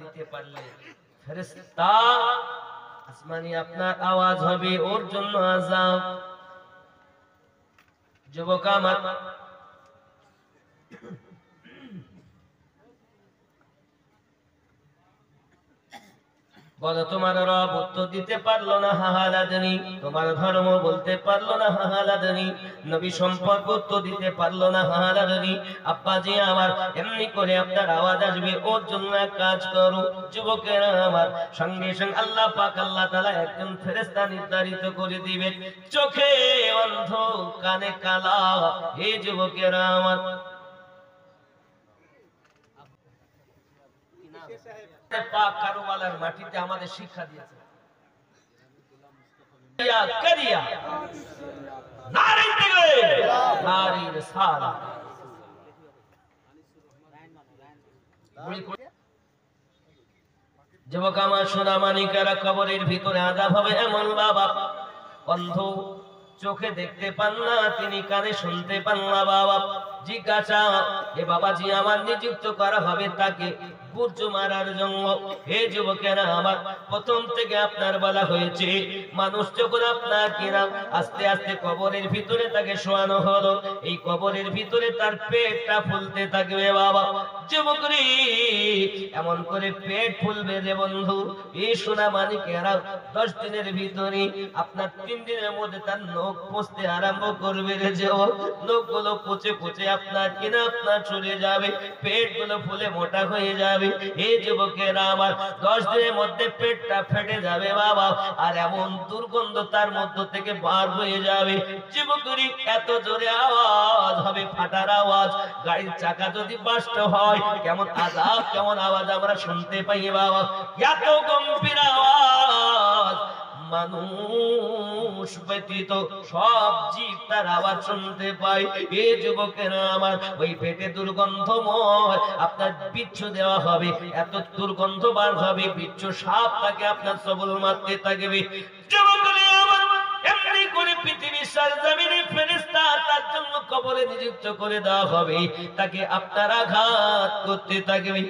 দিতে পারলে ফেরেশতা আসমানি আপনার আওয়াজ হবে, ওর জন্য আযাব। যুবক আমার, বলো তোমার রব উত্তর দিতে পারলো না, হাহালাদনি। তোমার ধর্ম বলতে পারলো না, হাহালাদনি। নবী সম্পর্ক উত্তর দিতে পারলো না, হাহালাদনি। আব্বাজি আমার, এমনি করে আপনার আওয়াজ আসবে, ওর জন্য কাজ করো। যুবকেরা আমার, সঙ্গে সঙ্গে আল্লাহ পাক আল্লাহ তাআলা একজন ফেরেশতা নির্ধারিত করে দিবেন, চোখে অন্ধ, কানে কালা। হে যুবকেরা আমার, পাক কারবালার মাটিতে আমাদের শিক্ষা দিয়েছে, করিয়া নারী থেকে নারীর সালা। যুবক আমার, সোনা মানিকেরা, কবরের ভিতরে আযাব হবে এমন বাবা, অন্ধ, চোখে দেখতে পান না, তিনি কানে শুনতে পান না বাবা। জিজ্ঞাসা, এ বাবাজি আমার নিযুক্ত করা হবে তাকে বুঝ মারার জন্য। হে যুবকেরা আমার, প্রথম থেকে আপনার বলা হয়েছে, মানুষ যখন আপনার কিনা আস্তে আস্তে কবরের ভিতরে তাকে শোয়ানো হলো, এই কবরের ভিতরে তার পেটটা ফুলতে থাকবে বাবা। যুবকরি, এমন করে পেট ফুলবে রে বন্ধু, এই সোনা মানিকেরা 10 দিনের ভিতরে আপনার 3 দিনের মধ্যে তার নখ পচতে আরম্ভ করবে রে। যে নখগুলো পচে পচে আপনার কিনা আপনার চলে যাবে, পেট গুলো ফুলে মোটা হয়ে যাবে। এই যুবকেরা আমার, 10 দিনের মধ্যে পেটটা ফেটে যাবে বাবা, আর এমন দুর্গন্ধ তার মধ্য থেকে বার হয়ে যাবে। যুবকরি, এত জোরে আওয়াজ হবে, ফাটার আওয়াজ। গাড়ির চাকা যদি বাস্ট হয়, কেমন আযাব, কেমন আওয়াজ আমরা শুনতে পাই বাবা, এত গম্ভীর আওয়াজ। মানুষ ব্যতীত সব জীব তার আওয়াজ শুনতে পায়। এই যুবকেরা আমার, ওই পেটে দুর্গন্ধময় আপনার বিচ্ছু দেওয়া হবে, এত দুর্গন্ধ বার হবে, বিচ্ছু সাপ তাকে আপনার সবল মারতে থাকবে। যুবকেরা আমার, এমনি করে পৃথিবীর সরজমিনে ফেরেশতা তার জন্য কবরে নিযুক্ত করে দেওয়া হবে, তাকে আপনার আঘাত করতে থাকবে,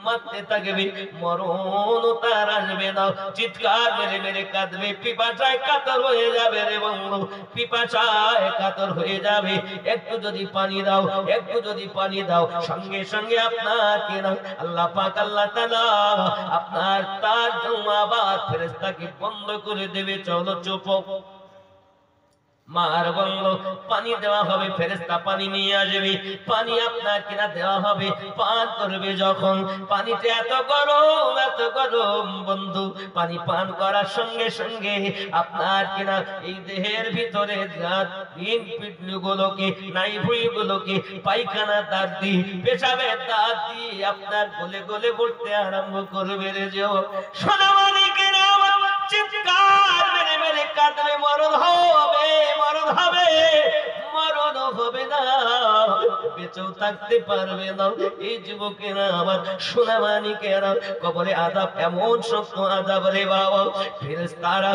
মারতে থাকবে, মরণ তার আসবে না। চিৎকার মেরে মেরে কাঁদবে, পিপাসায় কাতর হয়ে যাবে রে বন্ধু, পিপাসায় কাতর হয়ে যাবে। একটু যদি পানি দাও, একটু যদি পানি দাও, সঙ্গে সঙ্গে আপনার কেনা আল্লাহ পাক আল্লাহ তাআলা আপনার তার জন্য আবার ফেরেশতাকে বন্ধ করে দেবে, চলো চুপ। মার বলল, পানি দেওয়া হবে, ফেরেশতা পানি নিয়ে আসবে, পানি আপনার কিনা দেওয়া হবে, পান করবে। যখন পানিতে এত গরম বন্ধু, পানি পান করার সঙ্গে সঙ্গে আপনার কিনা এই দেহের ভিতরে গুলোকে, নাইভুইগুলোকে, পায়খানা দাঁত দিয়ে, পেশাবের দাঁত দিয়ে আপনার গলে গলে পড়তে আরম্ভ করবে রে। যে সোনা মানিকেরা আমার, চিৎকার মেরে মেরে কাঁদবে, মরণ হবে, মরণ হবে, মরণ হবে না, বেঁচেও থাকতে পারবে না। এই যুবকেরা আমার, সোনা মানিকেরা, কবরে আযাব এমন শক্ত আযাব রে বাবা, ফেরেশতারা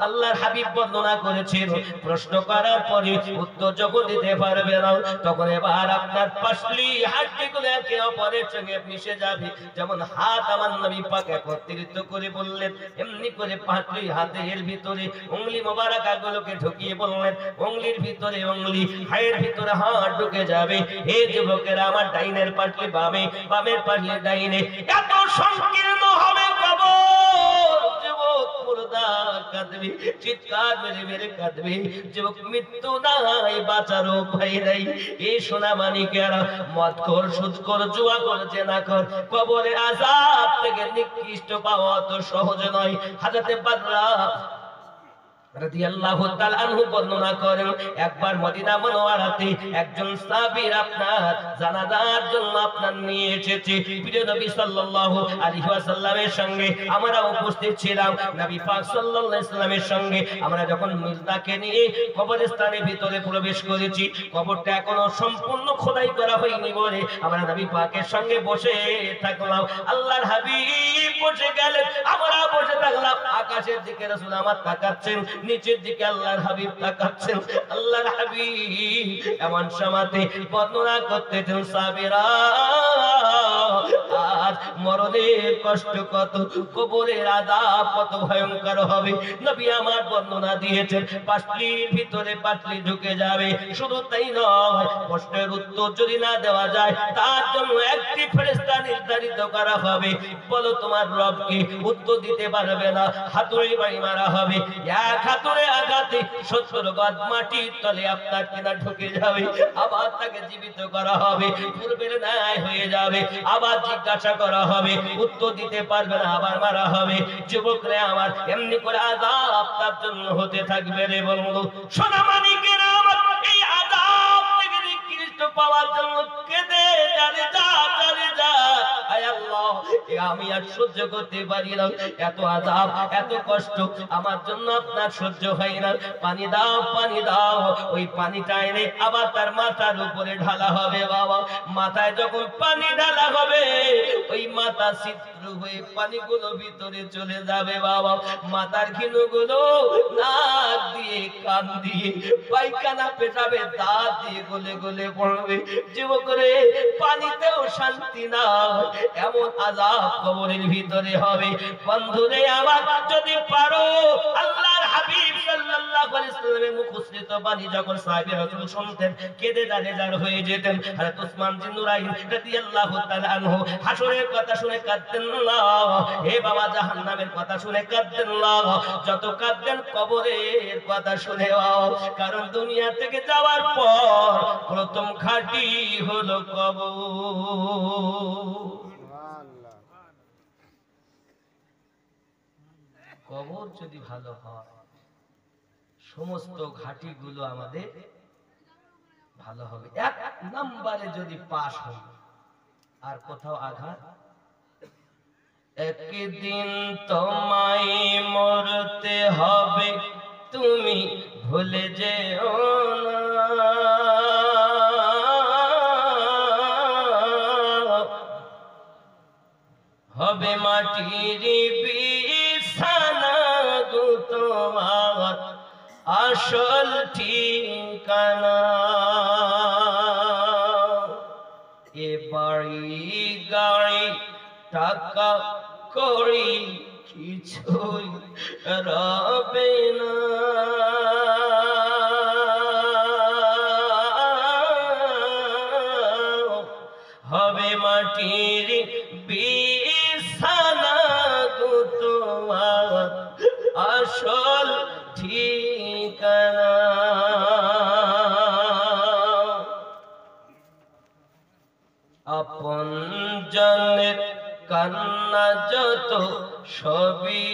আল্লাহর হাবিব বর্ণনা করেছেন, প্রশ্ন করার পরে উত্তর যখন দিতে পারবে না, তখন এবার আপনার পাশলি হাড্ডিগুলো একে অপরের সঙ্গে মিশে যাবে। যেমন হাত আমার নবী পাক একত্রিত করে বললেন, এমনি করে পাশলি হাতের ভিতরে উংলি মোবারকাগুলোকে ঢুকিয়ে বললেন, উংলির ভিতরে উংলি, হায়ের ভিতরে হাত ঢুকে যাবে। এই যুবকেরা আমার, ডাইনের পাশলি বামে, বামের পাশলি ডাইনে, এত সংকীর্ণ হবে কবর। যুবক মুর্দা কাঁদবে, চিৎকার মেরে মেরে কাঁদবে। যুবক, মৃত্যু নাই, বাঁচার উপায় নাই। এই সোনা মানিকেরা, মদখোর, সুদখোর, জুয়াখোর, জেনাখোর, কবরের আযাব থেকে নিকৃষ্ট পাওয়া তো সহজ নয়। হযরতে বাররা রাদিয়াল্লাহু তাআলা আনহু বর্ণনা করেন, একবার মদিনা মুনাওয়ারাতে একজন সাহাবীর আপনার জানাজার জন্য আপনার নিয়ে এসেছে। প্রিয় নবী সাল্লাল্লাহু আলাইহি ওয়াসাল্লামের সঙ্গে আমরা উপস্থিত ছিলাম। নবী পাক সাল্লাল্লাহু আলাইহি ওয়াসাল্লামের সঙ্গে আমরা যখন মৃতকে নিয়ে কবরস্থানের ভিতরে প্রবেশ করেছি, কবরটা এখনো সম্পূর্ণ খোদাই করা হয়নি বলে আমরা নবী পাকের সঙ্গে বসে থাকলাম। আল্লাহর হাবিব বসে গেলেন, আমরা বসে থাকলাম। আকাশের দিকে রাসূল আমার তাকাচ্ছেন, নিচের দিকে আল্লাহর হাবিব তাকাচ্ছেন। আল্লাহর হাবিব এমন সময়তে বর্ণনা করতেছেন, সাহাবীরা আজ মরণের কষ্ট কত, কবরের আযাব কত ভয়ঙ্কর হবে। নবী আমার বর্ণনা দিয়েছেন, পাটলির ভিতরে পাটলি ঢুকে যাবে। শুধু তাই নয়, প্রশ্নের উত্তর যদি না দেওয়া যায় তার জন্য একটি ফেরেশতা নির্ধারিত করা হবে। বলো তোমার রবকে, উত্তর দিতে পারবে না, হাতুড়ি বাড়ি মারা হবে। এক হাতুড়ে আঘাতে 70 গজ মাটির তলে আপনার কিনা ঢুকে যাবে। আবার তাকে জীবিত করা হবে, পূর্বের ন্যায় হয়ে যাবে। আবার জিজ্ঞাসা করা হবে, উত্তর দিতে পারবে না, আবার মারা হবে। যুবকরে আমার, এমনি করে আযাব আপনার জন্য হতে থাকবে রে বন্ধু। সোনা মানিকেরা আমার, এই আযাব থেকে নিকৃষ্ট পাওয়ার জন্য কেঁদে জানে যা জানে যা, আয় আল্লাহ আমি আর সহ্য করতে পারি না, এত আযাব এত কষ্ট আমার জন্য আপনার সহ্য হয় না, পানি দাও পানি দাও। ওই পানিটা এনে আবার তার মাথার উপরে ঢালা হবে। বাবা, মাথায় যখন পানি ঢালা হবে, ওই মাথা ছিদ্র হয়ে পানিগুলো ভিতরে চলে যাবে। বাবা, মাথার ঘিনুগুলো নাক দিয়ে, কান দিয়ে, পায়খানা পেটাবে, দাঁত দিয়ে গলে গলে পড়বে। যুবকরে, পানিতেও শান্তি না, এমন আযাব কবরের ভিতরে হবে। বন্ধুরে আমার, যদি পারো আল্লাহর হাবিব সাল্লাল্লাহু আলাইহি ওয়াসাল্লামের মুখস্থিত বাণী যখন সাহাবী রাসূল শুনতেন, কেঁদে জার হয়ে যেতেন। হযরত উসমান বিন নুরাইন রাদিয়াল্লাহু তাআলা আনহু হাসরের কথা শুনে কাঁদতেন না, হে বাবা জাহান্নামের কথা শুনে কাঁদতেন না, যত কাঁদতেন কবরের কথা শুনে। কারণ দুনিয়া থেকে যাওয়ার পর প্রথম ঘাঁটি হলো কবর। কবর যদি ভালো হয়, সমস্ত ঘাটিগুলো আমাদের ভালো হবে। এক নম্বরে যদি পাশ হয়, আর কোথাও আঘাত। একদিন তোমায় মরতে হবে, তুমি ভুলে যেও না, হবে মাটির বিছানা গো তোমার আসল ঠিকানা। এ বাড়ি গাড়ি টাকা কড়ি কিছুই রবে না, হবে মাটির বিছানা গো তোমার আসল ঠিকানা। আপন জনের কান্না যত সবই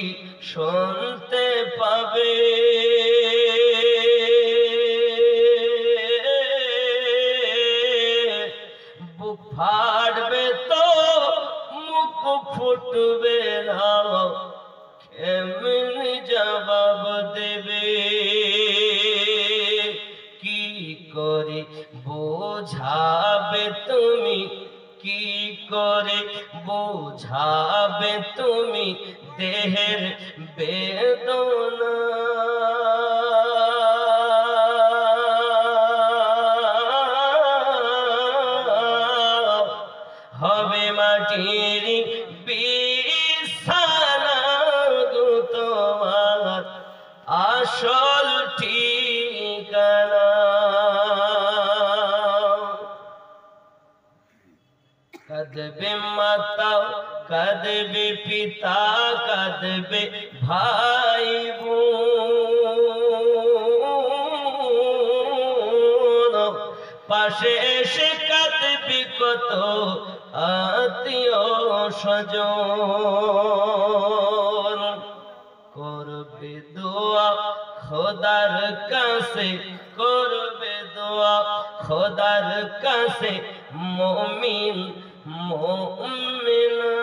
শুনতে পাবে, বুক ফাটবে তো মুখ ফুটবে না, কেমনি জবাব দেবে, কি করে বোঝাবে তুমি, কি করে বোঝাবে তুমি দেহের বেদনা। হবে মাটির বিছানা গো তোমার আসল ঠিকানা। কাঁদবে মাতা, কাঁদবে পিতা, কাঁদবে ভাই বোন, পাশে এসে কাঁদবে কত আত্মীয় স্বজন। করবে দোয়া খোদার কাছে, করবে দোয়া খোদার কাছে মুমিন মুমিনা।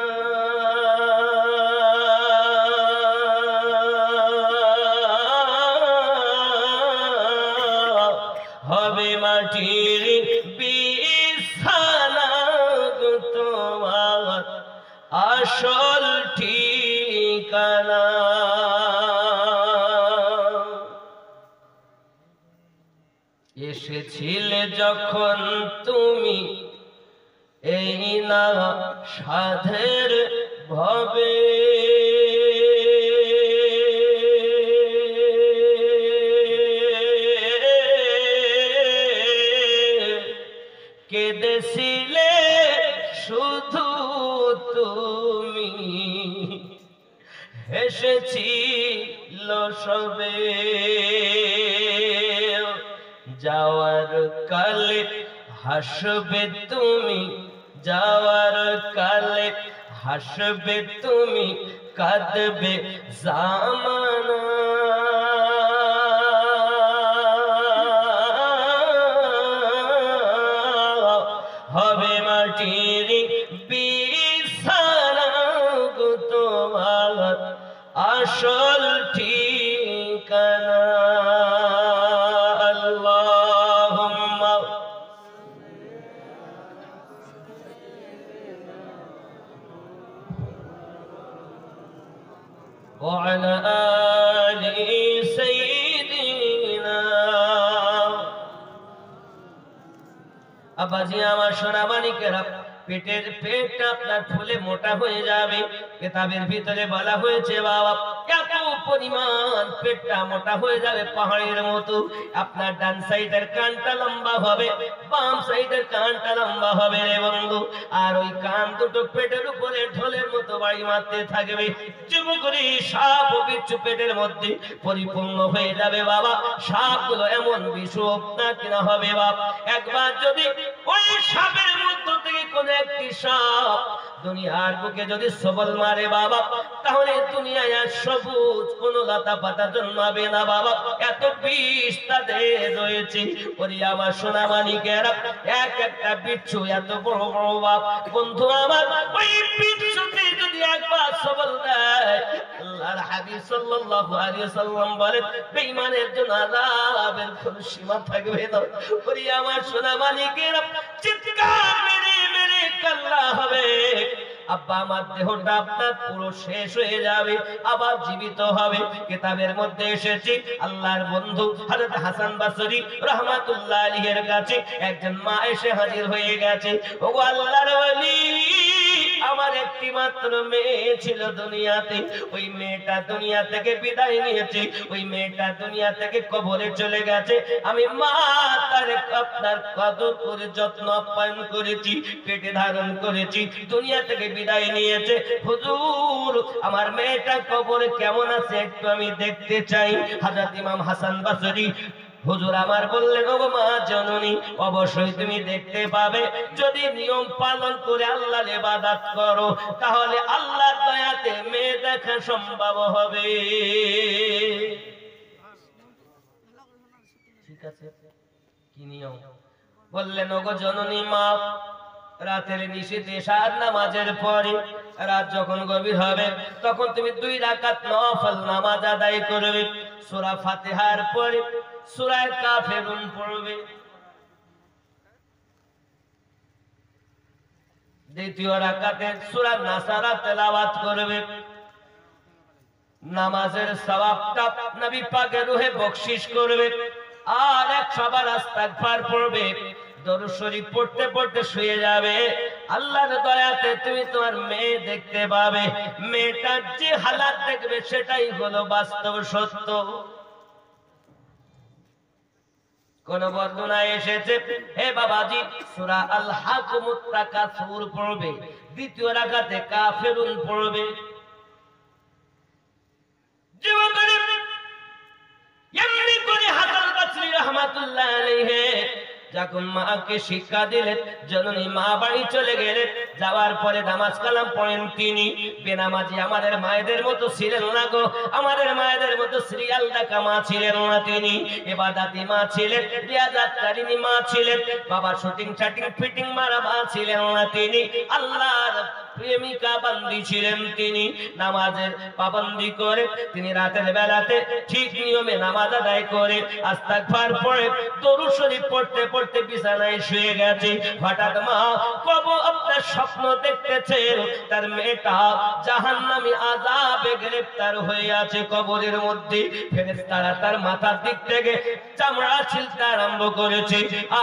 হবে মাটির বিছানা গো তোমার আসল ঠিকানা। এসেছিলে যখন তুমি এই না সাধের ভবে কেঁদেছিলে শুধু তুমি, হেসেছিল সবে। যাওয়ার কালে হাসবে তুমি, যাওয়ার কালে হাসবে তুমি, কাঁদবে জামানা। হবে মাটির বিছানা গো তোমার আসল ঠিকানা। আল্লাহুম্মা ওয়া আলা আলি সাইয়্যিদিনা। আব্বাজি আমার সোনা মানিকেরা, পেটটা আপনার ফুলে মোটা হয়ে যাবে। কিতাবের ভিতরে বলা হয়েছে বাবা এত পরিমাণ পেটটা মোটা হয়ে যাবে পাহাড়ের মতো। আপনার ডান সাইডের কানটা লম্বা হবে, বাম সাইডের কানটা লম্বা হবে রে বন্ধু। আর ওই কান দুটো পেটের উপরে ঢোলের মতো বাড়ি মারতে থাকবে। যুবকরি সাপ ও বিচ্ছু পেটের মধ্যে পরিপূর্ণ হয়ে যাবে বাবা। সাপগুলো এমন বিষুক না কিনা হবে বাপ। একবার যদি ওই সাপের মধ্য থেকে কোন একটি সাপ দুনিয়ার বুকে যদি সবল মারে বাবা, তাহলে দুনিয়ায় আর সবুজ কোন লতা পাতা জন্মাবে না বাবা। এত বিষ তাদের রয়েছে। ওরে আমার সোনা মানিকেরা, এক একটা বিচ্ছু এত বড় বড় বাপ। বন্ধু আমার, ওই বিচ্ছুকে যদি একবার সবল দেয়, আল্লাহর হাবিব সাল্লাল্লাহু আলাইহি সাল্লাম বলেন বেঈমানের জন্য আযাবের কোনো সীমা থাকবে না। ওরে আমার সোনা মানিকেরা, চিৎকার মেরে মেরে কান্না হবে। আব্বা আমার দেহটা আপনার পুরো শেষ হয়ে যাবে, আবার জীবিত হবে। কিতাবের মধ্যে এসেছে আল্লাহর বন্ধু হযরত হাসান বসরি রাহমাতুল্লাহ আলাইহির কাছে একজন মা এসে হাজির হয়ে গেছে। ওগো আল্লাহর ওলি, আমার একটি মাত্র মেয়ে ছিল দুনিয়াতে। ওই মেয়েটা দুনিয়া থেকে বিদায় নিয়েছে, ওই মেয়েটা দুনিয়া থেকে কবরে চলে গেছে। আমি মা তার আপনার কদর করে যত্ন আপ্যায়ন করেছি, পেটে ধারণ করেছি, দুনিয়া থেকে বিদায় নিয়েছে। হুজুর, আমার মেয়েটা কবরে কেমন আছে একটু আমি দেখতে চাই। হযরত ইমাম হাসান বসরি হুজুর আমার বললেন, ও মা জননী, অবশ্যই তুমি দেখতে পাবে। যদি নিয়ম পালন করে আল্লাহর ইবাদত করো, তাহলে আল্লাহর দয়াতে মেয়ে দেখা সম্ভব হবে। ঠিক আছে, কি নিয়ম? বললেন, ওগো জননী মা, রাতের নিশীথে এশার নামাজের পরে রাত যখন গভীর হবে, তখন তুমি 2 রাকাত নফল নামাজ আদায় করবে। সূরা ফাতিহার পরে সূরা কাফিরুন পড়বে। দ্বিতীয় রাকাতে সূরা নাসারা তেলাওয়াত করবে। নামাজের সওয়াবটা নবী পাকের রূহে বকশিশ করবে। আর 100 বার ইস্তিগফার পড়বে। দরুদ শরীফ পড়তে পড়তে শুয়ে যাবে। আল্লাহর দয়াতে তুমি তোমার মেয়ে দেখতে পাবে। মেয়েটার যে হালাত দেখবে সেটাই হলো বাস্তব সত্য। কোন বর্ণনায় এসেছে, হে বাবাজি, সূরা আল হাকুমুত তাকাসুর পড়বে, দ্বিতীয় রাকাতে কাফিরুন পড়বে। জীবনে এমনি করে হাসান বসরি রাহমাতুল্লাহ আলাইহি যখন মাকে শিক্ষা দিলেন, জননী মা বাড়ি চলে গেলেন। যাওয়ার পরে নামাজ কালাম পড়েন তিনি। বেনামাজি আমাদের মায়েদের মতো ছিলেন না গো। আমাদের মায়েদের মতো সিরিয়াল দেখা মা ছিলেন না তিনি। ইবাদতি মা ছিলেন, রিয়াজাতকারিনী মা ছিলেন। বাবা শুটিং চাটিং ফিটিং মারা মা ছিলেন না তিনি। আল্লাহর প্রেমিকা বান্দি ছিলেন, তিনি নামাজের পাবন্দি করে তিনি রাতের বেলাতে ঠিক নিয়মে নামাজ আদায় করে আস্তাগফার পড়ে দরুদ শরীফ পড়তে পড়তে বিছানায় শুয়ে গেছে। হঠাৎ মা কবু আপনার স্বপ্ন দেখতেছেন তার মেয়েটা জাহান্নামী আযাবে গ্রেফতার হয়ে আছে কবরের মধ্যে। ফেরেশতারা তার মাথার দিক থেকে চামড়া ছিলতে আরম্ভ করেছে,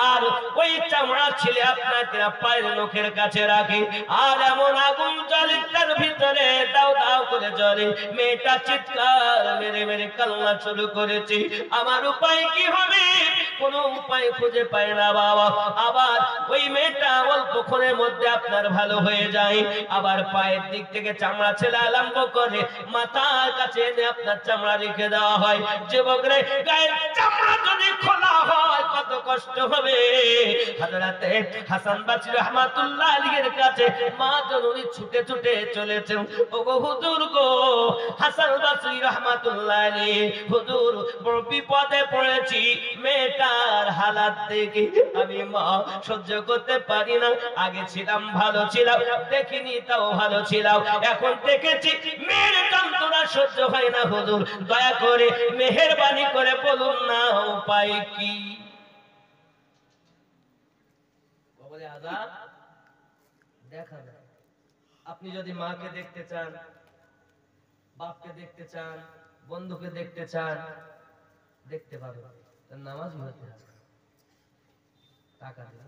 আর ওই চামড়া ছিলে আপনার পায়ের নখের কাছে রাখে, আর এমন আগুন জ্বলে তার ভিতরে দাও দাও করে জ্বলে। মেয়েটা চিৎকার মেরে মেরে কান্না শুরু করেছে, আমার উপায় কি হবে? কোনো উপায় খুঁজে পায় না বাবা। আবার ওই মেয়েটা অল্পক্ষণের মধ্যে আপনার ভালো হয়ে যায়, আবার পায়ের দিক থেকে চামড়া ছেলে আরম্ভ করে মাথার কাছে এনে আপনার চামড়া রেখে দেওয়া হয়। যুবকরে গায়ের চামড়া যদি খোলা হয় কত কষ্ট হবে। হযরতে হাসান বসরি রাহমাতুল্লাহ আলাইহির কাছে মা জননী ছুটে ছুটে চলেছেন, ওগো হুজুর গো, হাসান বসরি রাহমাতুল্লাহ আলাইহি, হুজুর বড় বিপদে পড়েছি, মেয়েটার হালাত দেখে আমি মা সহ্য করতে পারি না। আগে ছিলাম ভালো ছিলাম, দেখিনি তাও ভালো ছিলাম, এখন দেখেছি মেয়ের যন্ত্রণা সহ্য হয় না। হুজুর দয়া করে মেহেরবানি করে বলুন না উপায় কি? কবরে আযাব দেখা যায়। আপনি যদি মাকে দেখতে চান, বাপকে দেখতে চান, বন্ধুকে দেখতে চান, দেখতে পাবেন, তার নামাজি হতে হবে। টাকা দিন।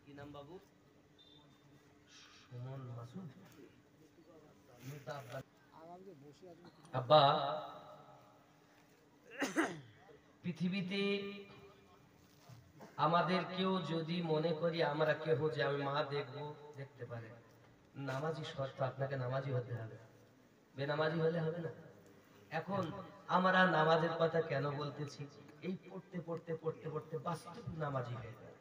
কি নাম বাবু? সুমন মাসুদ। আব্বা, পৃথিবীতে আমাদের কেউ যদি মনে করি আমরা কেউ যে আমি মা দেখবো, দেখতে পারে, নামাজি শর্ত আপনাকে নামাজি হতে হবে, বেনামাজি হলে হবে না। এখন আমরা নামাজের কথা কেন বলতেছি? এই পড়তে পড়তে পড়তে পড়তে বাস্তব নামাজি হয়ে যায়।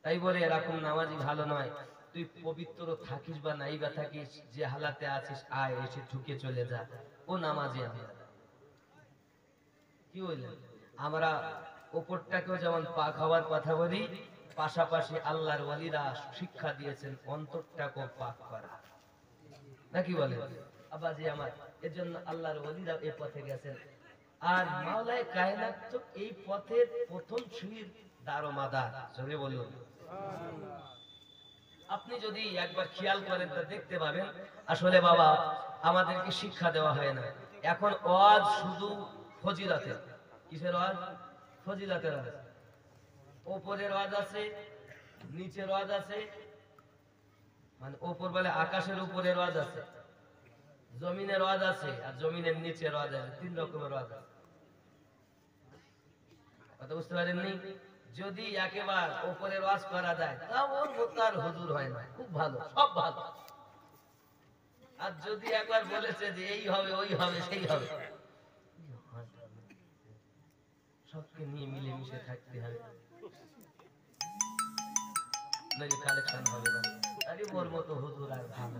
তাই বলে এরকম নামাজি ভালো নয়, তুই পবিত্র থাকিস বা নাই বা থাকিস, যে হালাতে আছিস আয় এসে ঢুকে চলে যা, ও নামাজি। আমরা কি বললেন? আমরা ওপরটাকেও যেমন পাক হওয়ার কথা বলি, পাশাপাশি আল্লাহর ওয়ালিরা শিক্ষা দিয়েছেন অন্তরটাকেও পাক করা, নাকি বলে আব্বাজি আমার? এজন্য আল্লাহর ওয়ালিরা এই পথে গেছেন, আর মাওলায়ে কায়নাত তো এই পথের প্রথম সুর দারোমাদার। জোরে বলুন। আপনি যদি একবার খেয়াল করেন তা দেখতে পাবেন আসলে বাবা আমাদেরকে শিক্ষা দেওয়া হয় না। এখন ওয়াজ শুধু ফজিলতের। কিসের ওয়াজ? ফজিলতের ওয়াজ। উপরের ওয়াজ আছে, নিচের ওয়াজ আছে, মানে উপর বলে আকাশের উপরের ওয়াজ আছে, জমিনের ওয়াজ আছে, আর জমিনের নিচের ওয়াজ আছে। তিন রকমের ওয়াজ আছে। কথা বুঝতে পারেননি? যদি একেবারে উপরের ওয়াজ করা যায় তা ওর মতো আর হুজুর হয় না, খুব ভালো, সব ভালো। আর যদি একবার বলেছে যে এই হবে ওই হবে সেই হবে, সবকে নিয়ে মিলেমিশে থাকতে হবে, নইলে কালেকশন হবে না। আরে ওর মতো হুজুর আর ভালো